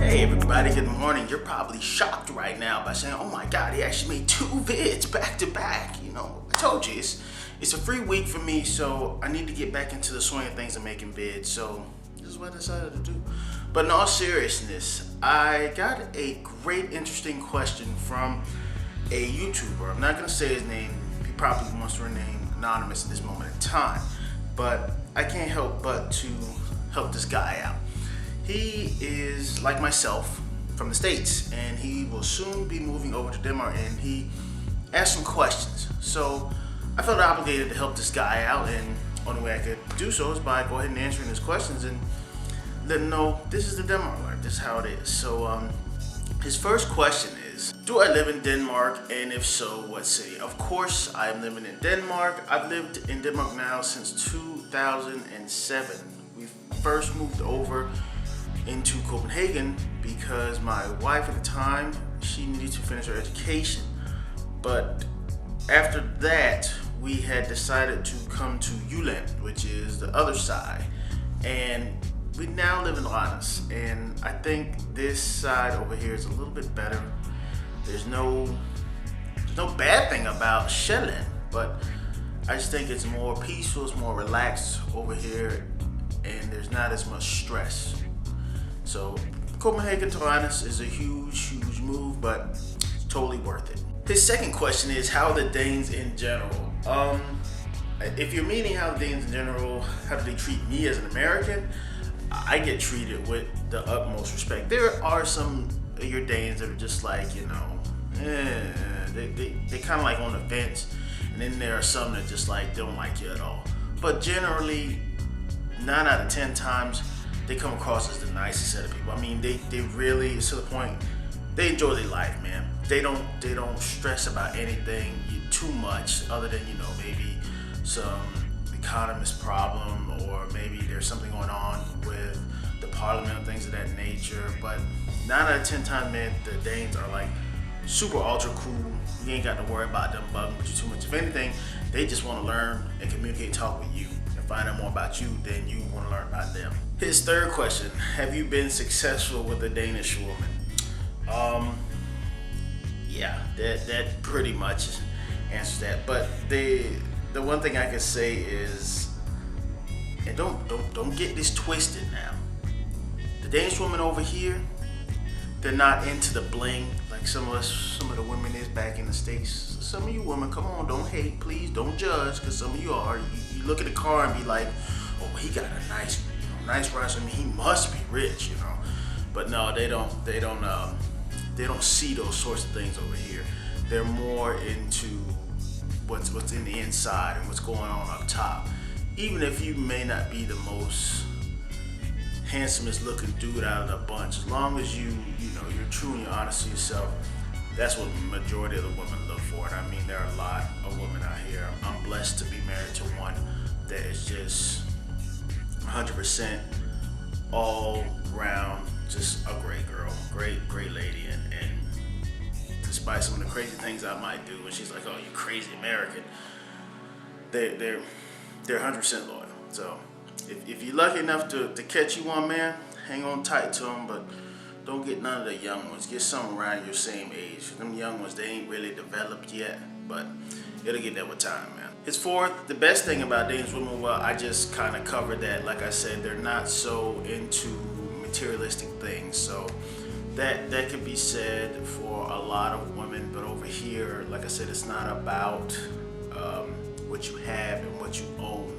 Hey everybody, good morning. You're probably shocked right now by saying, oh my God, he actually made 2 vids back to back. You know, I told you, it's a free week for me, so I need to get back into the swing of things and making vids. So this is what I decided to do. But in all seriousness, I got a great, interesting question from a YouTuber. I'm not gonna say his name. He probably wants to remain anonymous at this moment in time. But I can't help but to help this guy out. He is like myself from the States, and he will soon be moving over to Denmark, and he asked some questions. So I felt obligated to help this guy out, and the only way I could do so is by go ahead and answering his questions and let him know this is the Denmark life, this is how it is. So his first question is, do I live in Denmark, and if so, what city? Of course, I am living in Denmark. I've lived in Denmark now since 2007. We first moved over into Copenhagen because my wife at the time, she needed to finish her education. But after that, we had decided to come to Jylland, which is the other side. And we now live in Randers, and I think this side over here is a little bit better. There's no bad thing about Sjælland, but I just think it's more peaceful, it's more relaxed over here, and there's not as much stress. So Copenhagen to Randers is a huge move, but it's totally worth it. His second question is, how are the Danes in general? If you're meaning how the Danes in general, how do they treat me as an American? I get treated with the utmost respect. There are some of your Danes that are just like, you know, they kind of like on the fence, and then there are some that just like don't like you at all. But generally, 9 out of 10 times, they come across as the nicest set of people. I mean, they really, to the point, they enjoy their life, man. They don't stress about anything too much, other than, you know, maybe some economist problem, or maybe there's something going on with the parliament and things of that nature. But 9 out of 10 times, man, the Danes are like super ultra cool. You ain't got to worry about them bugging with you too much. If anything, they just want to learn and communicate, talk with you, and find out more about you than you want to learn about them. His third question, have you been successful with a Danish woman? Yeah, that pretty much answers that. But the one thing I can say is, and don't get this twisted now, the Danish women over here, they're not into the bling like some of the women is back in the States. Some of you women, come on, don't hate, please, don't judge, because some of you are. You look at the car and be like, oh, he got a nice price. I mean, he must be rich, you know. But no, they don't see those sorts of things over here. They're more into what's in the inside and what's going on up top. Even if you may not be the most handsomest looking dude out of the bunch, as long as you're true and you're honest to yourself, that's what the majority of the women look for. And I mean, there are a lot of women out here. I'm blessed to be married to one that is just 100% all round, just a great girl, great lady, and despite some of the crazy things I might do, and she's like, oh, you crazy American, they're 100% loyal. So if you're lucky enough to catch you one, man, hang on tight to them, but don't get none of the young ones. Get some around your same age. Them young ones, they ain't really developed yet, but it'll get there with time, man. His fourth, the best thing about Danish women, well, I just kind of covered that. Like I said, they're not so into materialistic things, so that could be said for a lot of women. But over here, like I said, it's not about what you have and what you own.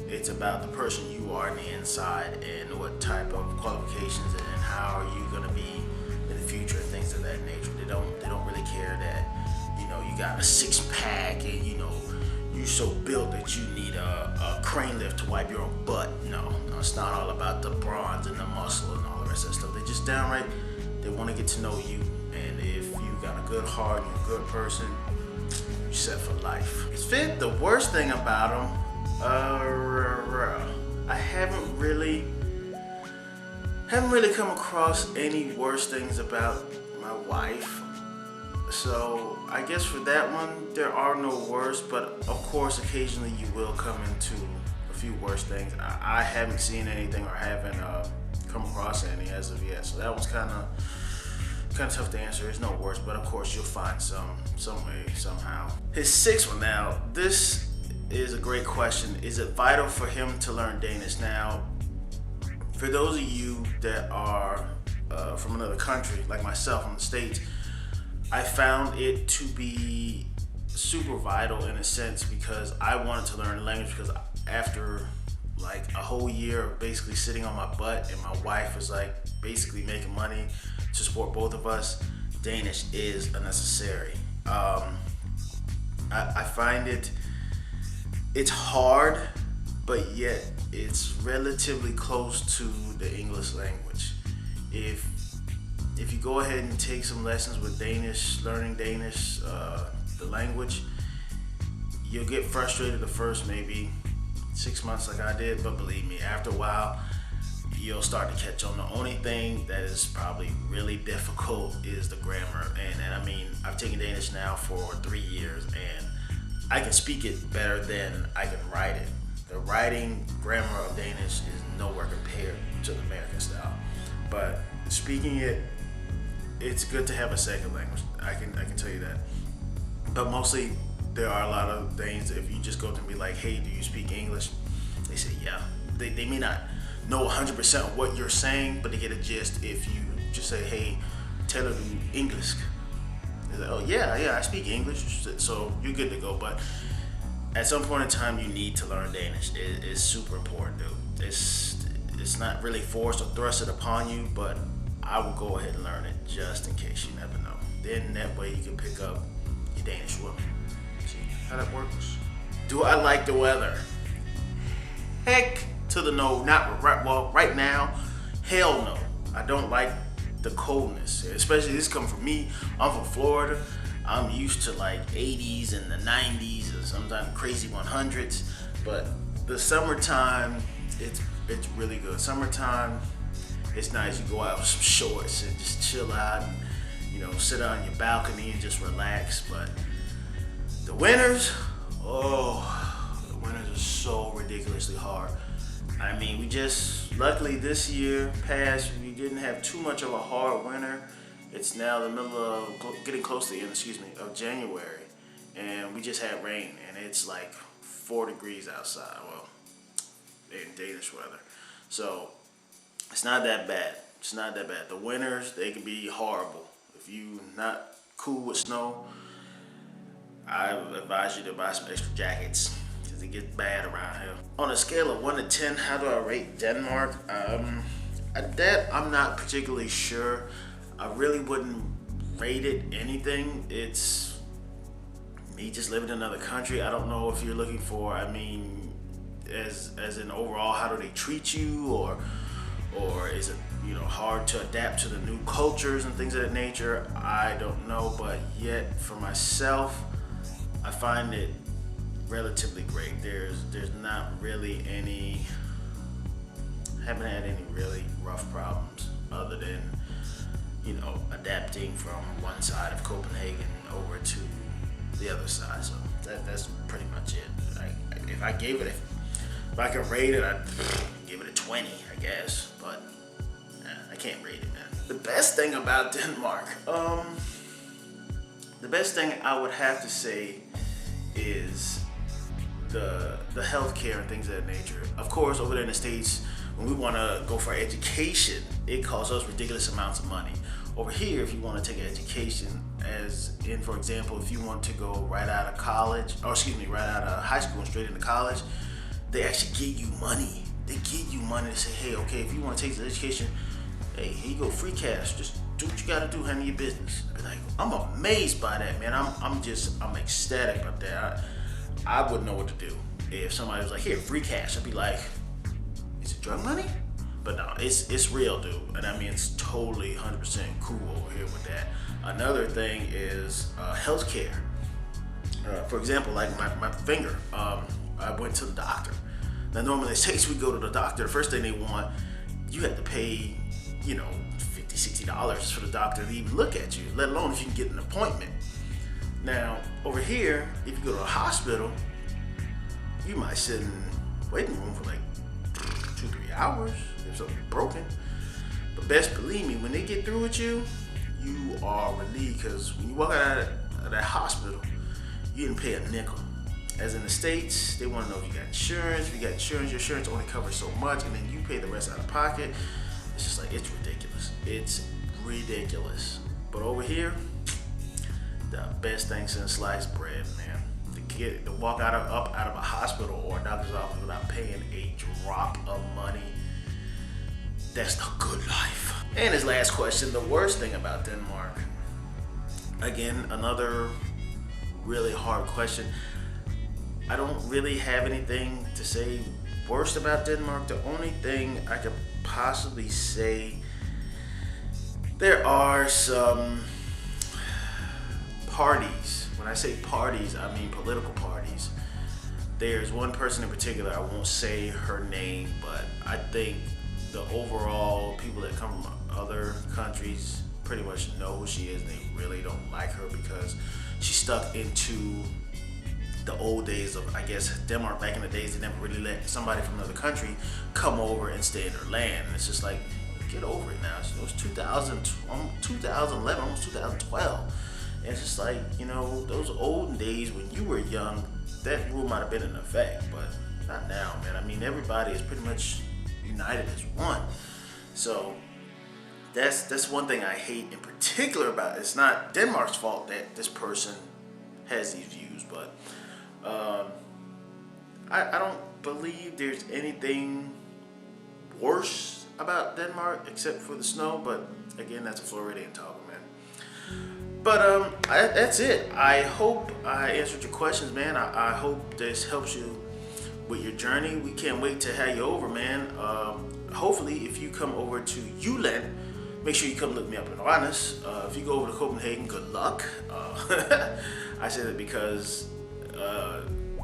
It's about the person you are on the inside and what type of qualifications and how are you going to be in the future and things of that nature. They don't really care that, you know, you got a 6-pack and, you know, you're so built that you need a crane lift to wipe your own butt. No, it's not all about the bronze and the muscle and all the rest of that stuff. They just downright, they want to get to know you. And if you got a good heart and you're a good person, you're set for life. His fifth, the worst thing about them, I haven't really come across any worse things about my wife. So I guess for that one, there are no worse, but of course occasionally you will come into a few worse things. I haven't seen anything or haven't come across any as of yet. So that was kind of tough to answer. There's no words, but of course you'll find some way, somehow. His sixth one now. This is a great question. Is it vital for him to learn Danish? Now, for those of you that are from another country, like myself, from the States, I found it to be super vital in a sense because I wanted to learn the language, because after like a whole year of basically sitting on my butt and my wife was like basically making money to support both of us, Danish is a necessary. I find it's hard, but yet it's relatively close to the English language. If you go ahead and take some lessons with Danish, learning Danish, the language, you'll get frustrated the first maybe 6 months like I did, but believe me, after a while, you'll start to catch on. The only thing that is probably really difficult is the grammar. And I mean, I've taken Danish now for 3 years, and I can speak it better than I can write it. The writing grammar of Danish is nowhere compared to the American style. But speaking it, it's good to have a second language. I can tell you that. But mostly, there are a lot of things, if you just go to me like, hey, do you speak English? They say, yeah. They may not know 100% of what you're saying, but they get a gist if you just say, hey, tell her to English. They're like, oh, yeah, I speak English. So you're good to go. But at some point in time, you need to learn Danish. It's super important, dude. It's not really forced or thrusted upon you, but I will go ahead and learn it just in case. You never know. Then that way you can pick up your Danish women. See how that works? Do I like the weather? Heck to the no. Not right. Well, right now, hell no. I don't like the coldness. Especially this coming from me. I'm from Florida. I'm used to like 80s and the 90s, or sometimes crazy 100s. But the summertime, it's really good. Summertime, it's nice. You go out with some shorts and just chill out and, you know, sit on your balcony and just relax. But the winters, the winters are so ridiculously hard. I mean, luckily this year past, we didn't have too much of a hard winter. It's now the middle of, getting close to the end, of January. And we just had rain, and it's like 4 degrees outside, well, in Danish weather. So it's not that bad. It's not that bad. The winters, they can be horrible. If you're not cool with snow, I would advise you to buy some extra jackets, because it gets bad around here. On a scale of 1 to 10, how do I rate Denmark? That I'm not particularly sure. I really wouldn't rate it anything. It's me just living in another country. I don't know if you're looking for, I mean, as in overall, how do they treat you, or is it, you know, hard to adapt to the new cultures and things of that nature? I don't know, but yet for myself, I find it relatively great. There's not really haven't had any really rough problems other than, you know, adapting from one side of Copenhagen over to the other side. So that's pretty much it. If I could rate it, I'd give it a 20, I guess. But I can't rate it, man. The best thing about Denmark, the best thing I would have to say is the healthcare and things of that nature. Of course, over there in the States, when we want to go for education, it costs us ridiculous amounts of money. Over here, if you want to take an education, as in, for example, if you want to go right out of college, right out of high school and straight into college, they actually give you money. They give you money to say, hey, okay, if you want to take this education, hey, here you go, free cash. Just do what you got to do, handle your business. Like, I'm amazed by that, man. I'm ecstatic about that. I wouldn't know what to do if somebody was like, here, free cash. I'd be like, is it drug money? But no, it's real, dude. And I mean, it's totally 100% cool over here with that. Another thing is healthcare. For example, like my finger, I went to the doctor. Now, normally in the States, we go to the doctor. The first thing they want, you have to pay, you know, $50, $60 for the doctor to even look at you, let alone if you can get an appointment. Now, over here, if you go to a hospital, you might sit in the waiting room for like 2-3 hours if something's broken. But best believe me, when they get through with you, you are relieved, because when you walk out of that hospital, you didn't pay a nickel. As in the States, they want to know if you got insurance. If you got insurance, your insurance only covers so much, and then you pay the rest out of pocket. It's just like, it's ridiculous. It's ridiculous. But over here, the best thing since sliced bread, man. To walk out of a hospital or a doctor's office without paying a drop of money, that's the good life. And his last question, the worst thing about Denmark. Again, another really hard question. I don't really have anything to say worst about Denmark. The only thing I could possibly say, there are some parties. When I say parties, I mean political parties. There's one person in particular, I won't say her name, but I think the overall people that come from other countries pretty much know who she is, and they really don't like her because she's stuck into the old days of, I guess, Denmark. Back in the days, they never really let somebody from another country come over and stay in their land. And it's just like, get over it now. It was 2011, almost 2012. And it's just like, those olden days when you were young, that rule might have been in effect, but not now, man. I mean, everybody is pretty much united as one. So that's one thing I hate in particular about it. It's not Denmark's fault that this person has these views, but I don't believe there's anything worse about Denmark except for the snow, but again, that's a Floridian talking, man. But that's it. I hope I answered your questions, man. I hope this helps you with your journey. We can't wait to have you over, man. Hopefully, if you come over to Jylland, make sure you come look me up in Randers. If you go over to Copenhagen, good luck. I say that because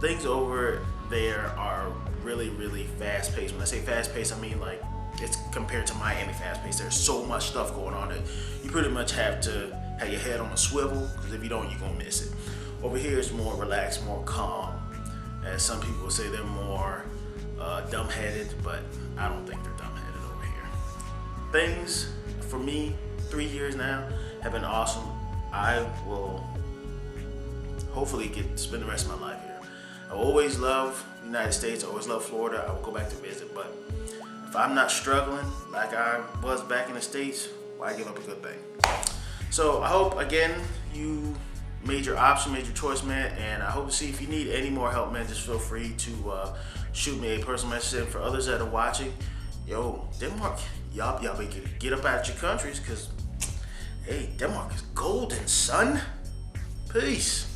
things over there are really, really fast-paced. When I say fast-paced, I mean like it's compared to Miami fast-paced. There's so much stuff going on that you pretty much have to have your head on a swivel, because if you don't, you're gonna miss it. Over here, it's more relaxed, more calm. As some people say, they're more dumb-headed, but I don't think they're dumb-headed over here. Things, for me, 3 years now, have been awesome. I will hopefully get to spend the rest of my life here. I always love the United States. I always love Florida. I will go back to visit, but if I'm not struggling like I was back in the States, why give up a good thing? So I hope, again, you made your option, made your choice, man, and I hope to see if you need any more help, man, just feel free to shoot me a personal message. And for others that are watching, yo, Denmark, y'all better get up out your countries, because, hey, Denmark is golden, son. Peace.